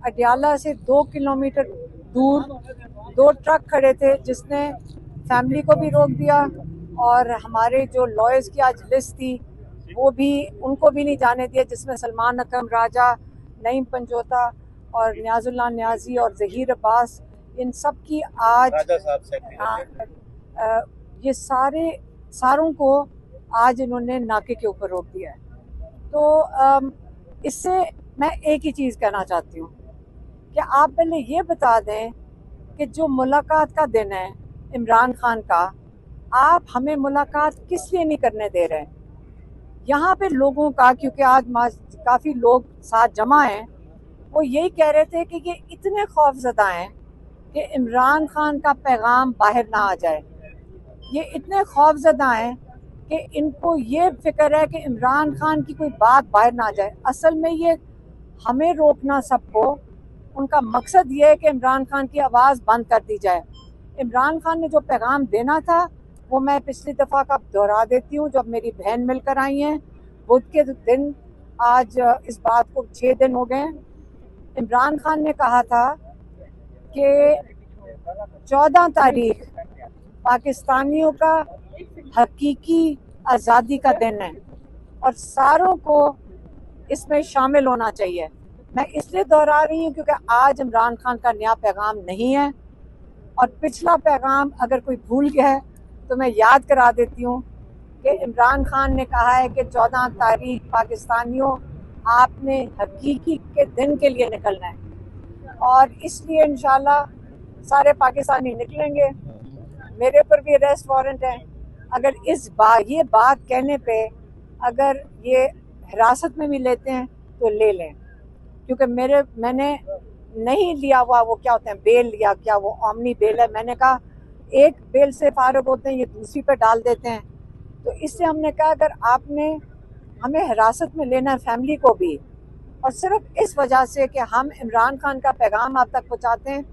अडियाला से 2 किलोमीटर दूर 2 ट्रक खड़े थे, जिसने फैमिली को भी रोक दिया और हमारे जो लॉयर्स की आज लिस्ट थी वो भी, उनको भी नहीं जाने दिया, जिसमें सलमान अकरम राजा, नईम पंजोता और न्याजुल्लाह न्याजी और ज़हीर अब्बास, इन सब की आज ये सारों को आज इन्होंने नाके के ऊपर रोक दिया है। तो इससे मैं एक ही चीज़ कहना चाहती हूँ कि आप पहले ये बता दें कि जो मुलाकात का दिन है इमरान खान का, आप हमें मुलाकात किस लिए नहीं करने दे रहे हैं यहाँ पे लोगों का, क्योंकि आज काफ़ी लोग साथ जमा हैं, वो यही कह रहे थे कि ये इतने खौफजदा हैं कि इमरान खान का पैगाम बाहर ना आ जाए। ये इतने खौफजदा हैं कि इनको ये फिक्र है कि इमरान खान की कोई बात बाहर ना आ जाए। असल में ये हमें रोकना सबको, उनका मकसद ये है कि इमरान खान की आवाज़ बंद कर दी जाए। इमरान खान ने जो पैगाम देना था वो मैं पिछली दफ़ा का दोहरा देती हूँ, जब मेरी बहन मिलकर आई हैं बुध के दिन, आज इस बात को 6 दिन हो गए। इमरान खान ने कहा था कि 14 तारीख पाकिस्तानियों का हकीकी आज़ादी का दिन है और सारों को इसमें शामिल होना चाहिए। मैं इसलिए दोहरा रही हूँ क्योंकि आज इमरान खान का नया पैगाम नहीं है, और पिछला पैगाम अगर कोई भूल गया है तो मैं याद करा देती हूँ कि इमरान खान ने कहा है कि 14 तारीख पाकिस्तानियों, आपने हकीकी के दिन के लिए निकलना है, और इसलिए इंशाल्लाह सारे पाकिस्तानी निकलेंगे। मेरे पर भी अरेस्ट वारंट है। अगर ये बात कहने पे अगर ये हिरासत में भी लेते हैं तो ले लें, क्योंकि मैंने नहीं लिया हुआ, वो क्या होते हैं बेल, या क्या वो ओमनी बेल है। मैंने कहा एक बेल से फारग होते हैं, ये दूसरी पे डाल देते हैं। तो इससे हमने कहा अगर आपने हमें हिरासत में लेना है, फैमिली को भी, और सिर्फ इस वजह से कि हम इमरान खान का पैगाम आप तक पहुँचाते हैं,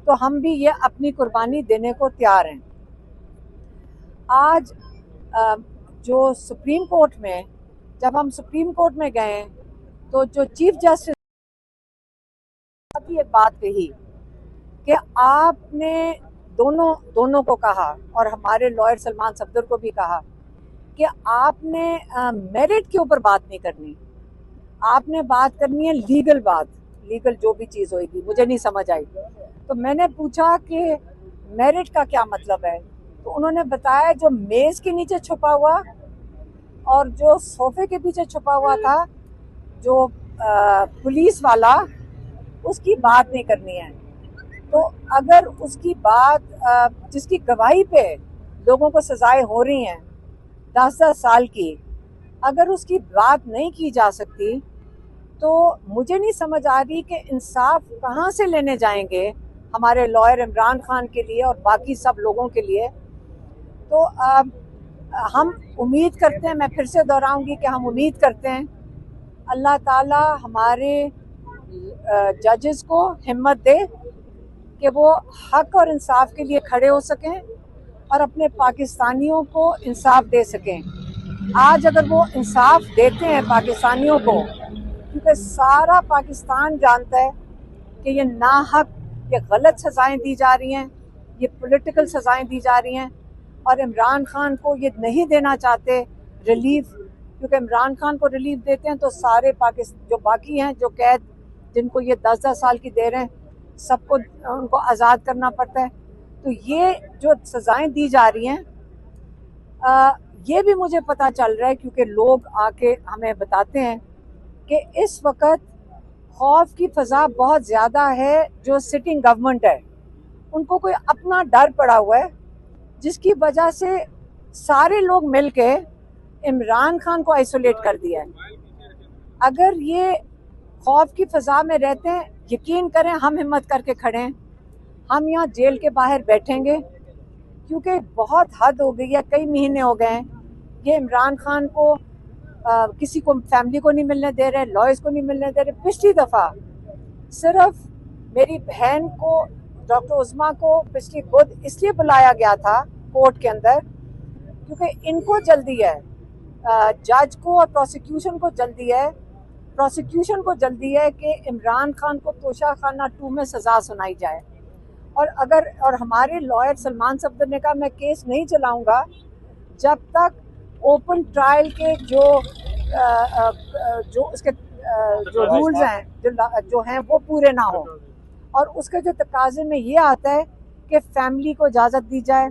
तो हम भी ये अपनी कुर्बानी देने को तैयार हैं। आज जो सुप्रीम कोर्ट में, जब हम सुप्रीम कोर्ट में गए तो जो चीफ जस्टिस की एक बात कही कि आपने दोनों को कहा, और हमारे लॉयर सलमान सफदर को भी कहा कि आपने मेरिट के ऊपर बात नहीं करनी, आपने बात करनी है लीगल बात, लीगल जो भी चीज़ होगी। मुझे नहीं समझ आई, तो मैंने पूछा कि मेरिट का क्या मतलब है, तो उन्होंने बताया जो मेज़ के नीचे छुपा हुआ और जो सोफे के पीछे छुपा हुआ था, जो पुलिस वाला, उसकी बात नहीं करनी है। तो अगर उसकी बात, जिसकी गवाही पे लोगों को सजाएं हो रही हैं 10-10 साल की, अगर उसकी बात नहीं की जा सकती, तो मुझे नहीं समझ आ रही कि इंसाफ कहाँ से लेने जाएंगे हमारे लॉयर इमरान खान के लिए और बाकी सब लोगों के लिए। तो हम उम्मीद करते हैं, मैं फिर से दोहराऊंगी कि हम उम्मीद करते हैं अल्लाह ताला हमारे जजेस को हिम्मत दे कि वो हक और इंसाफ के लिए खड़े हो सकें और अपने पाकिस्तानियों को इंसाफ दे सकें। आज अगर वो इंसाफ देते हैं पाकिस्तानियों को, क्योंकि सारा पाकिस्तान जानता है कि ये नाहक, ये गलत सज़ाएं दी जा रही हैं, ये पॉलिटिकल सज़ाएं दी जा रही हैं, और इमरान खान को ये नहीं देना चाहते रिलीफ, क्योंकि इमरान खान को रिलीफ देते हैं तो सारे पाकिस्तान जो बाकी हैं, जो कैद जिनको ये 10-10 साल की दे रहे हैं, सबको उनको आज़ाद करना पड़ता है। तो ये जो सज़ाएं दी जा रही हैं, ये भी मुझे पता चल रहा है, क्योंकि लोग आके हमें बताते हैं कि इस वक्त खौफ की फ़ज़ा बहुत ज़्यादा है। जो सिटिंग गवर्नमेंट है, उनको कोई अपना डर पड़ा हुआ है, जिसकी वजह से सारे लोग मिलके इमरान खान को आइसोलेट कर दिया है। अगर ये खौफ की फ़ज़ा में रहते हैं, यकीन करें हम हिम्मत करके खड़े हैं, हम यहाँ जेल के बाहर बैठेंगे, क्योंकि बहुत हद हो गई है। कई महीने हो गए हैं ये इमरान खान को किसी को, फैमिली को नहीं मिलने दे रहे, लॉयर्स को नहीं मिलने दे रहे। पिछली दफ़ा सिर्फ मेरी बहन को, डॉक्टर उज़मा को, पिछली बुध इसलिए बुलाया गया था कोर्ट के अंदर क्योंकि इनको जल्दी है, जज को और प्रोसिक्यूशन को जल्दी है प्रोसिक्यूशन को जल्दी है कि इमरान खान को तोशाखाना 2 में सज़ा सुनाई जाए। और हमारे लॉयर सलमान सफदर ने कहा मैं केस नहीं चलाऊंगा जब तक ओपन ट्रायल के जो उसके जो रूल्स हैं जो हैं वो पूरे ना हो। और उसके जो तकाजे में ये आता है कि फैमिली को इजाज़त दी जाए,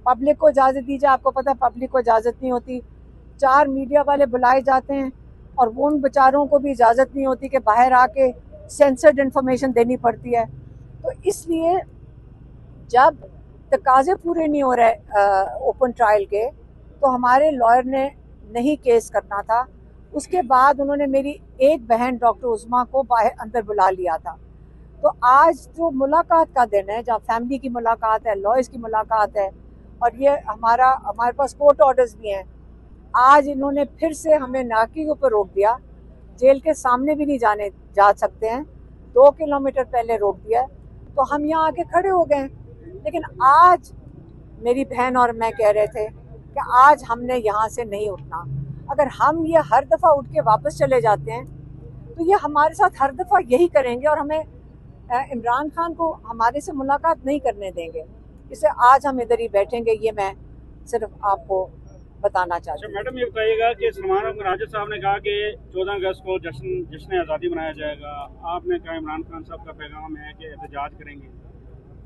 पब्लिक को इजाज़त दी जाए। आपको पता है पब्लिक को इजाज़त नहीं होती। 4 मीडिया वाले बुलाए जाते हैं और वो उन बेचारों को भी इजाज़त नहीं होती कि बाहर आके सेंसर्ड इन्फॉर्मेशन देनी पड़ती है। तो इसलिए जब तकाजे पूरे नहीं हो रहे ओपन ट्रायल के, तो हमारे लॉयर ने नहीं केस करना था। उसके बाद उन्होंने मेरी एक बहन डॉक्टर उस्मा को बाहर अंदर बुला लिया था। तो आज जो मुलाकात का दिन है, जहाँ फैमिली की मुलाकात है, लॉयर्स की मुलाकात है, और ये हमारे पास कोर्ट ऑर्डर्स भी हैं। आज इन्होंने फिर से हमें नाके के ऊपर रोक दिया, जेल के सामने भी नहीं जा सकते हैं, 2 किलोमीटर पहले रोक दिया। तो हम यहाँ आके खड़े हो गए। लेकिन आज मेरी बहन और मैं कह रहे थे कि आज हमने यहाँ से नहीं उठना। अगर हम ये हर दफ़ा उठ के वापस चले जाते हैं तो ये हमारे साथ हर दफ़ा यही करेंगे और हमें इमरान खान को हमारे से मुलाकात नहीं करने देंगे। इससे आज हम इधर ही बैठेंगे, ये मैं सिर्फ आपको बताना चाहती हूँ। मैडम ये बताइएगा कि सलमान राजा साहब ने कहा कि 14 अगस्त को जश्न आज़ादी मनाया जाएगा। आपने कहा इमरान खान साहब का पैगाम है कि एहतजाज करेंगे,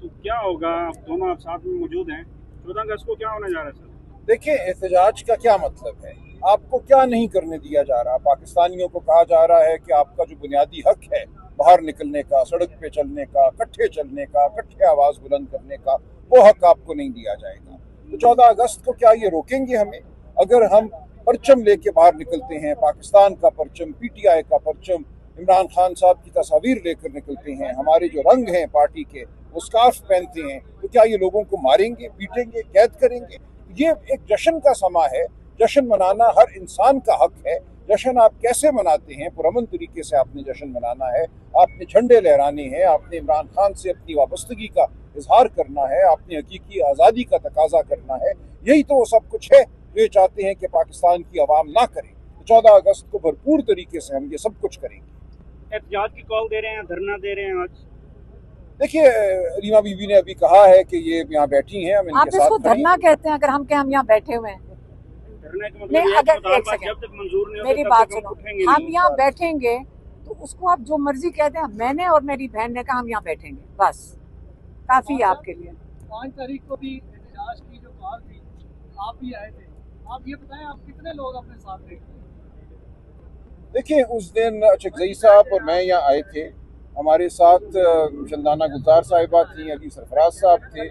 तो क्या होगा? दोनों आप साथ में मौजूद हैं, 14 अगस्त को क्या होने जा रहा है सर? देखिए, एहतजाज का क्या मतलब है? आपको क्या नहीं करने दिया जा रहा? पाकिस्तानियों को कहा जा रहा है कि आपका जो बुनियादी हक है बाहर निकलने का, सड़क पे चलने का, इकट्ठे चलने का, इकट्ठे आवाज बुलंद करने का, वो हक आपको नहीं दिया जाएगा। तो 14 अगस्त को क्या ये रोकेंगे हमें? अगर हम परचम लेके बाहर निकलते हैं, पाकिस्तान का परचम, पीटीआई का परचम, इमरान खान साहब की तस्वीर लेकर निकलते हैं, हमारे जो रंग हैं पार्टी के वो स्कार्फ पहनते हैं, तो क्या ये लोगों को मारेंगे, पीटेंगे, कैद करेंगे? ये एक जश्न का समा है। जश्न मनाना हर इंसान का हक है। जश्न आप कैसे मनाते हैं? पुरअमन तरीके से आपने जश्न मनाना है, आपने झंडे लहराने हैं, आपने इमरान खान से अपनी वाबस्तगी का इजहार करना है, आपने हकीकी आज़ादी का तकाजा करना है। यही तो वो सब कुछ है जो ये चाहते हैं कि पाकिस्तान की आवाम ना करे। तो 14 अगस्त को भरपूर तरीके से हम ये सब कुछ करेंगे। एहतजाज की कॉल दे रहे हैं, धरना दे रहे हैं आज? देखिए, रीमा बीबी ने अभी कहा है कि ये यहाँ बैठी हैं, हम आप इसको धरना कहते हैं? अगर हम क्या हम यहाँ बैठे हुए हैं? धरने का मतलब नहीं, अगर एक सेकंड जब तक मंजूर नहीं मेरी बात सुनो, हम यहाँ बैठेंगे तो उसको आप जो मर्जी कहते हैं। मैंने और मेरी बहन ने कहा हम यहाँ बैठेंगे, बस काफी है आपके लिए। 5 तारीख को भी एहतजाज की जो कॉल थी, आप भी आए थे। आप ये बताएं, आप कितने लोग अपने साथ थे? देखिए, उस दिन चकजई साहब और मैं यहाँ आए थे। हमारे साथ चंदाना गुलजार साहिबा थी, अली सरफराज साहब थे,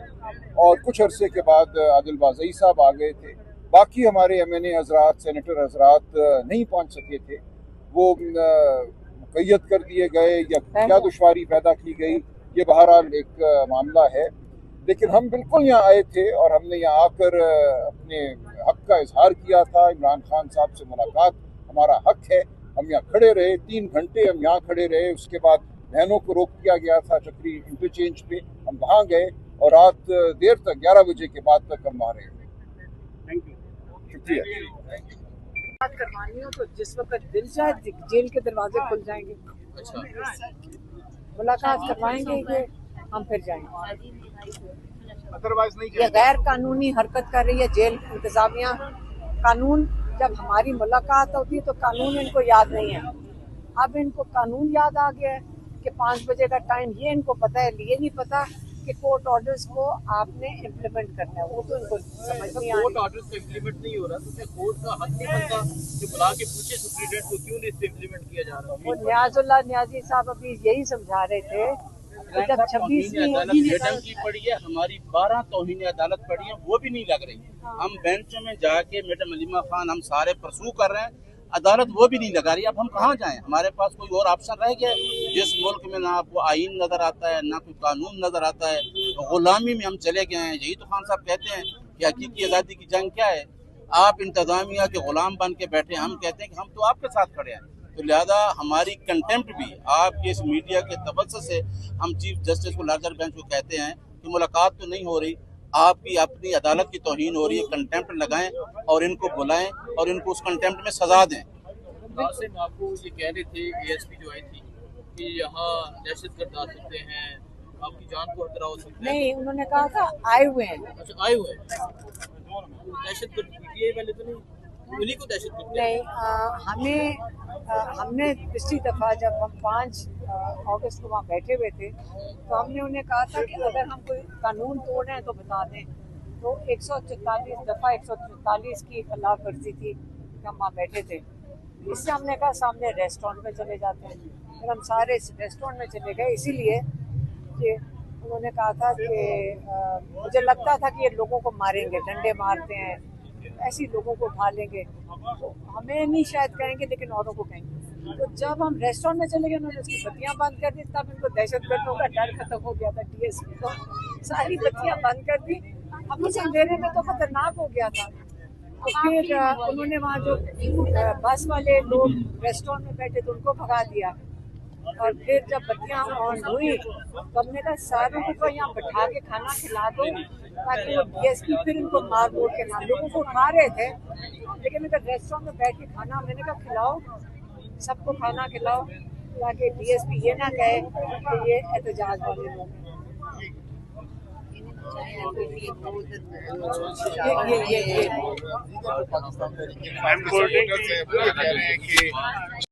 और कुछ अरसे के बाद आदिल बाज़ई साहब आ गए थे। बाकी हमारे MNA हजरात, सेनेटर हजरात नहीं पहुँच सके थे। वो मुक़य्यद कर दिए गए या क्या दुश्वारी पैदा की गई, ये बहरहाल एक मामला है। लेकिन हम बिल्कुल यहाँ आए थे और हमने यहाँ आकर अपने हक का इजहार किया था। इमरान खान साहब से मुलाकात हमारा हक है। हम यहाँ खड़े रहे, 3 घंटे हम यहाँ खड़े रहे। उसके बाद बहनों को रोक दिया गया था चक्री इंटरचेंज पे, हम वहाँ गए और रात देर तक 11 बजे के बाद तक हम वहाँ रहे। थैंक यू, शुक्रिया। बात करवानी हो तो जिस वक्त दिल चाहे जेल के दरवाजे खुल जाएंगे। मुलाकात करवाएंगे कि हम फिर जाएंगे। अदरवाइज नहीं। ये गैर कानूनी हरकत कर रही है जेल इंतजामिया। कानून, जब हमारी मुलाकात होती है तो कानून इनको याद नहीं है। अब इनको कानून याद आ गया है कि 5 बजे का टाइम, ये इनको पता है। ये नहीं पता कि कोर्ट ऑर्डर्स को आपने इम्प्लीमेंट करना है, वो तो इनको समझ नहीं आ रही। कोर्ट ऑर्डर्स को इम्प्लीमेंट नहीं हो रहा तो क्या कोर्ट का हक नहीं बनता कि बुला के पूछे सुप्रीडेंट को क्यों नहीं इससे इम्प्लीमेंट किया जा रहा? वो न्याजुल्लाह न्याजी साहब अभी यही समझा रहे थे कि जब 26वीं मैडम की पड़ी है, हमारी 12 तौहीन अदालत पड़ी है, वो भी नहीं लग रही। हम बेंचों में जाके मैडम अलीमा खान हम सारे परसू कर रहे हैं, अदालत वो भी नहीं लगा रही। अब हम कहाँ जाएं? हमारे पास कोई और ऑप्शन रह गया? जिस मुल्क में ना आपको आईन नजर आता है, ना कोई कानून नजर आता है, गुलामी में हम चले गए हैं। यही तो खान साहब कहते हैं कि हकीकी आज़ादी की जंग क्या है? आप इंतजामिया के गुलाम बन के बैठे, हम कहते हैं कि हम तो आपके साथ खड़े हैं। तो लिहाजा हमारी कंटेम्प्ट भी आपके इस मीडिया के तवज्जुह से हम चीफ जस्टिस को लार्जर बेंच को कहते हैं कि मुलाकात तो नहीं हो रही, आपकी अपनी अदालत की तौहीन हो रही है। कंटेम्प्ट लगाएं और इनको बुलाएं और इनको उस कंटेम्प्ट में सजा दें। कासिम आपको ये कह रहे थे एएसपी जो आई थी कि यहाँ दहशतगर्द आ सकते हैं, आपकी जान को खतरा हो सकता है। नहीं, उन्होंने कहा था आए हुए हैं। अच्छा, आए हुए हैं। दहशतगर्द पीटीआई वाले तो नहीं, उन्हीं को दहशतगर्द नहीं, हमने पिछली दफा जब हम 5 अगस्त को वहाँ बैठे हुए थे तो हमने उन्हें कहा था कि अगर हम कोई कानून तोड़ रहे हैं तो बता दें। तो 144 दफा 144 की खिलाफ वर्जी थी कि हम वहाँ बैठे थे। इससे हमने कहा सामने रेस्टोरेंट में चले जाते हैं। फिर हम सारे रेस्टोरेंट में चले गए, इसीलिए कि उन्होंने कहा था कि मुझे लगता था कि ये लोगों को मारेंगे, डंडे मारते हैं, ऐसी लोगों को उठा लेंगे, तो हमें नहीं शायद कहेंगे लेकिन औरों को कहेंगे। तो जब हम रेस्टोरेंट में चले गए उन्होंने उसकी बत्तियां बंद कर दी, तब इनको दहशतगर्दों का डर खत्म हो गया था। डीएसपी को सारी बत्तियां बंद कर दी। अब मुझे अंधेरे में तो खतरनाक हो गया था। तो फिर उन्होंने वहाँ जो बस वाले लोग रेस्टोरेंट में बैठे थे उनको भगा दिया। और फिर जब बत्तियां ऑन हुई तो हमने कहा सारों को यहाँ बैठा के खाना खिला दो ताकि वो डीएसपी फिर इनको मार मोड़ के ना। लोगों को उठा रहे थे लेकिन अगर रेस्टोरेंट में बैठ के खाना, मैंने कहा खिलाओ, सबको खाना खिलाओ ताकि डीएसपी ये ना कहे कि ये एहतजाज वाले लोग हैं। I'm